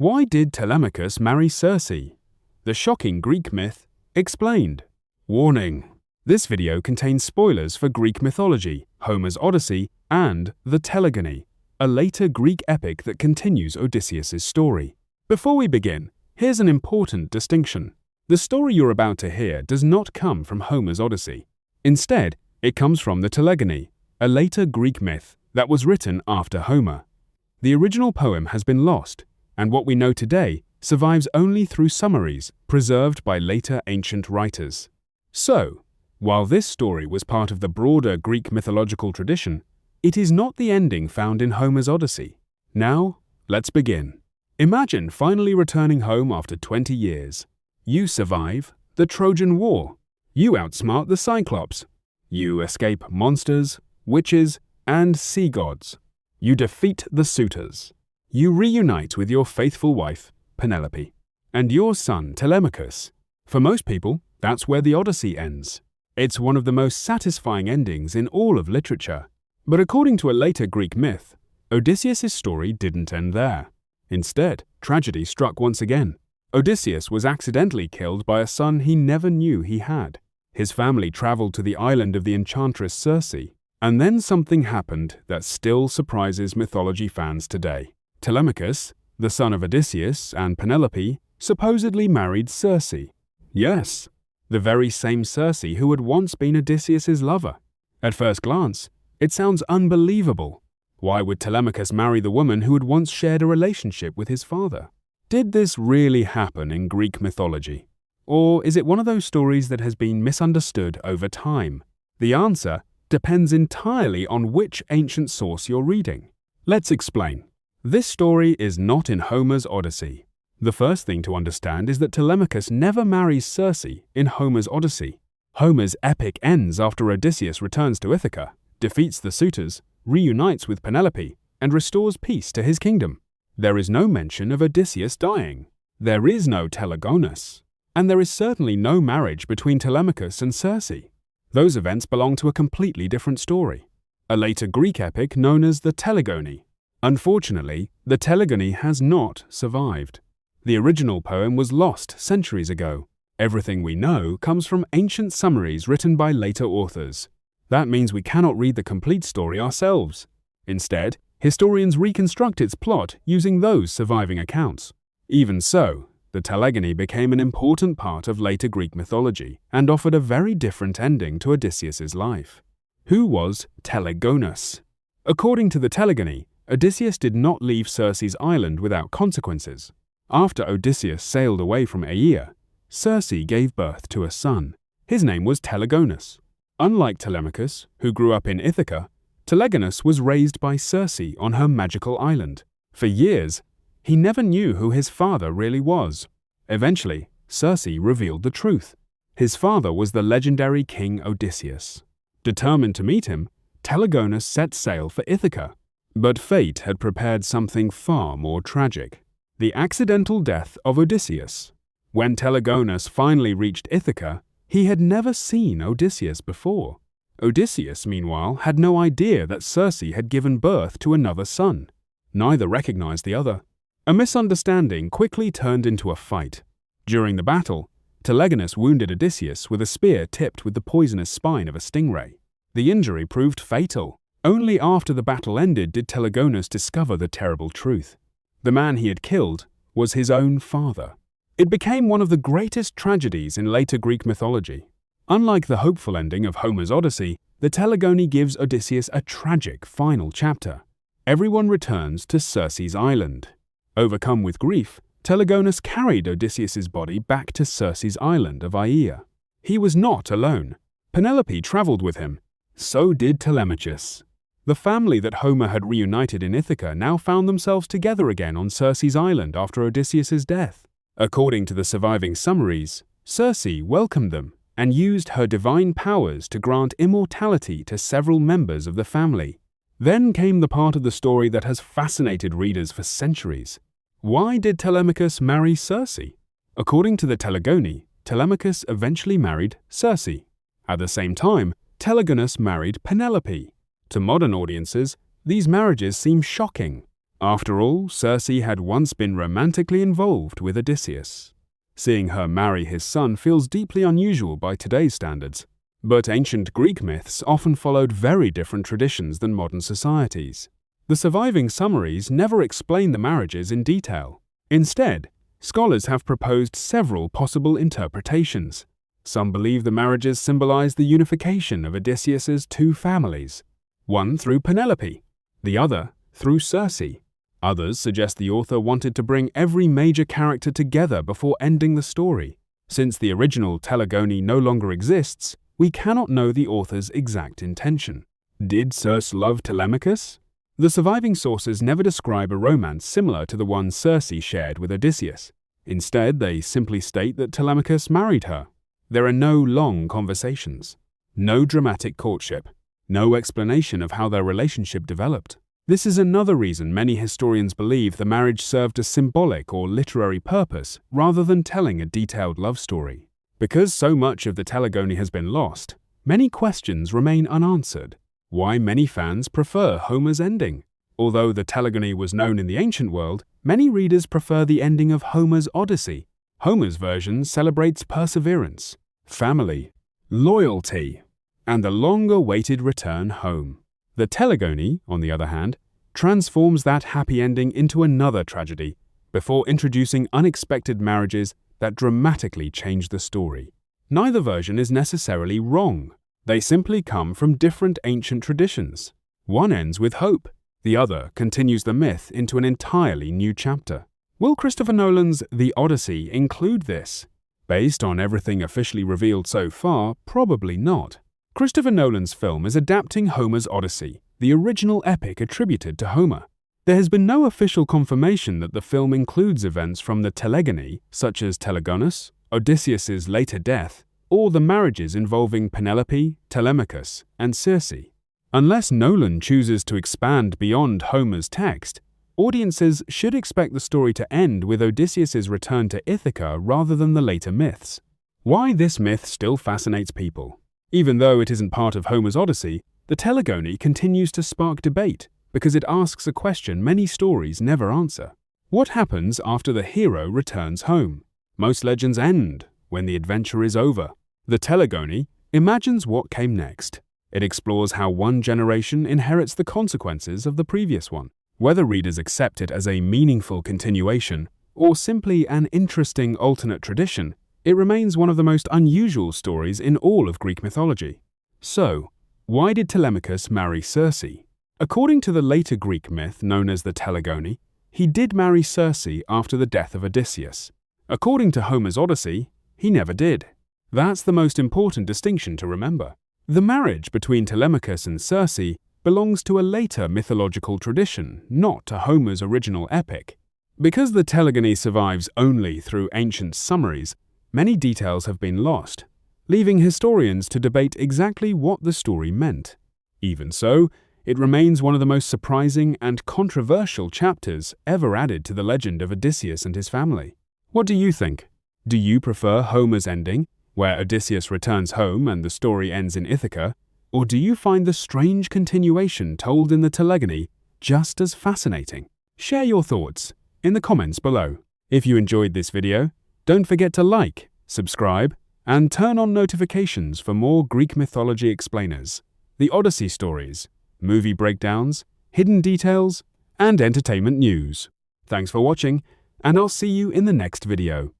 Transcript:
Why did Telemachus marry Circe? The shocking Greek myth explained. Warning: this video contains spoilers for Greek mythology, Homer's Odyssey, and the Telegony, a later Greek epic that continues Odysseus' story. Before we begin, here's an important distinction. The story you're about to hear does not come from Homer's Odyssey. Instead, it comes from the Telegony, a later Greek myth that was written after Homer. The original poem has been lost, and what we know today survives only through summaries preserved by later ancient writers. So, while this story was part of the broader Greek mythological tradition, it is not the ending found in Homer's Odyssey. Now, let's begin. Imagine finally returning home after 20 years. You survive the Trojan War. You outsmart the Cyclops. You escape monsters, witches, and sea gods. You defeat the suitors. You reunite with your faithful wife, Penelope, and your son, Telemachus. For most people, that's where the Odyssey ends. It's one of the most satisfying endings in all of literature. But according to a later Greek myth, Odysseus' story didn't end there. Instead, tragedy struck once again. Odysseus was accidentally killed by a son he never knew he had. His family traveled to the island of the enchantress Circe, and then something happened that still surprises mythology fans today. Telemachus, the son of Odysseus and Penelope, supposedly married Circe. Yes, the very same Circe who had once been Odysseus' lover. At first glance, it sounds unbelievable. Why would Telemachus marry the woman who had once shared a relationship with his father? Did this really happen in Greek mythology? Or is it one of those stories that has been misunderstood over time? The answer depends entirely on which ancient source you're reading. Let's explain. This story is not in Homer's Odyssey. The first thing to understand is that Telemachus never marries Circe in Homer's Odyssey. Homer's epic ends after Odysseus returns to Ithaca, defeats the suitors, reunites with Penelope, and restores peace to his kingdom. There is no mention of Odysseus dying. There is no Telegonus. And there is certainly no marriage between Telemachus and Circe. Those events belong to a completely different story, a later Greek epic known as the Telegony. Unfortunately, the Telegony has not survived. The original poem was lost centuries ago. Everything we know comes from ancient summaries written by later authors. That means we cannot read the complete story ourselves. Instead, historians reconstruct its plot using those surviving accounts. Even so, the Telegony became an important part of later Greek mythology and offered a very different ending to Odysseus' life. Who was Telegonus? According to the Telegony, Odysseus did not leave Circe's island without consequences. After Odysseus sailed away from Aea, Circe gave birth to a son. His name was Telegonus. Unlike Telemachus, who grew up in Ithaca, Telegonus was raised by Circe on her magical island. For years, he never knew who his father really was. Eventually, Circe revealed the truth. His father was the legendary King Odysseus. Determined to meet him, Telegonus set sail for Ithaca. But fate had prepared something far more tragic: the accidental death of Odysseus. When Telegonus finally reached Ithaca, he had never seen Odysseus before. Odysseus, meanwhile, had no idea that Circe had given birth to another son. Neither recognized the other. A misunderstanding quickly turned into a fight. During the battle, Telegonus wounded Odysseus with a spear tipped with the poisonous spine of a stingray. The injury proved fatal. Only after the battle ended did Telegonus discover the terrible truth. The man he had killed was his own father. It became one of the greatest tragedies in later Greek mythology. Unlike the hopeful ending of Homer's Odyssey, the Telegony gives Odysseus a tragic final chapter. Everyone returns to Circe's island. Overcome with grief, Telegonus carried Odysseus' body back to Circe's island of Aea. He was not alone. Penelope traveled with him. So did Telemachus. The family that Homer had reunited in Ithaca now found themselves together again on Circe's island after Odysseus' death. According to the surviving summaries, Circe welcomed them and used her divine powers to grant immortality to several members of the family. Then came the part of the story that has fascinated readers for centuries. Why did Telemachus marry Circe? According to the Telegony, Telemachus eventually married Circe. At the same time, Telegonus married Penelope. To modern audiences, these marriages seem shocking. After all, Circe had once been romantically involved with Odysseus. Seeing her marry his son feels deeply unusual by today's standards, but ancient Greek myths often followed very different traditions than modern societies. The surviving summaries never explain the marriages in detail. Instead, scholars have proposed several possible interpretations. Some believe the marriages symbolize the unification of Odysseus's two families, one through Penelope, the other through Circe. Others suggest the author wanted to bring every major character together before ending the story. Since the original Telegony no longer exists, we cannot know the author's exact intention. Did Circe love Telemachus? The surviving sources never describe a romance similar to the one Circe shared with Odysseus. Instead, they simply state that Telemachus married her. There are no long conversations, no dramatic courtship, no explanation of how their relationship developed. This is another reason many historians believe the marriage served a symbolic or literary purpose rather than telling a detailed love story. Because so much of the Telegony has been lost, many questions remain unanswered. Why many fans prefer Homer's ending? Although the Telegony was known in the ancient world, many readers prefer the ending of Homer's Odyssey. Homer's version celebrates perseverance, family, loyalty, and the long-awaited return home. The Telegony, on the other hand, transforms that happy ending into another tragedy before introducing unexpected marriages that dramatically change the story. Neither version is necessarily wrong. They simply come from different ancient traditions. One ends with hope. The other continues the myth into an entirely new chapter. Will Christopher Nolan's The Odyssey include this? Based on everything officially revealed so far, probably not. Christopher Nolan's film is adapting Homer's Odyssey, the original epic attributed to Homer. There has been no official confirmation that the film includes events from the Telegony, such as Telegonus, Odysseus's later death, or the marriages involving Penelope, Telemachus, and Circe. Unless Nolan chooses to expand beyond Homer's text, audiences should expect the story to end with Odysseus's return to Ithaca rather than the later myths. Why this myth still fascinates people? Even though it isn't part of Homer's Odyssey, the Telegony continues to spark debate because it asks a question many stories never answer. What happens after the hero returns home? Most legends end when the adventure is over. The Telegony imagines what came next. It explores how one generation inherits the consequences of the previous one. Whether readers accept it as a meaningful continuation or simply an interesting alternate tradition, it remains one of the most unusual stories in all of Greek mythology. So, why did Telemachus marry Circe? According to the later Greek myth known as the Telegony, he did marry Circe after the death of Odysseus. According to Homer's Odyssey, he never did. That's the most important distinction to remember. The marriage between Telemachus and Circe belongs to a later mythological tradition, not to Homer's original epic. Because the Telegony survives only through ancient summaries, many details have been lost, leaving historians to debate exactly what the story meant. Even so, it remains one of the most surprising and controversial chapters ever added to the legend of Odysseus and his family. What do you think? Do you prefer Homer's ending, where Odysseus returns home and the story ends in Ithaca, or do you find the strange continuation told in the Telegony just as fascinating? Share your thoughts in the comments below. If you enjoyed this video, don't forget to like, subscribe, and turn on notifications for more Greek mythology explainers, the Odyssey stories, movie breakdowns, hidden details, and entertainment news. Thanks for watching, and I'll see you in the next video.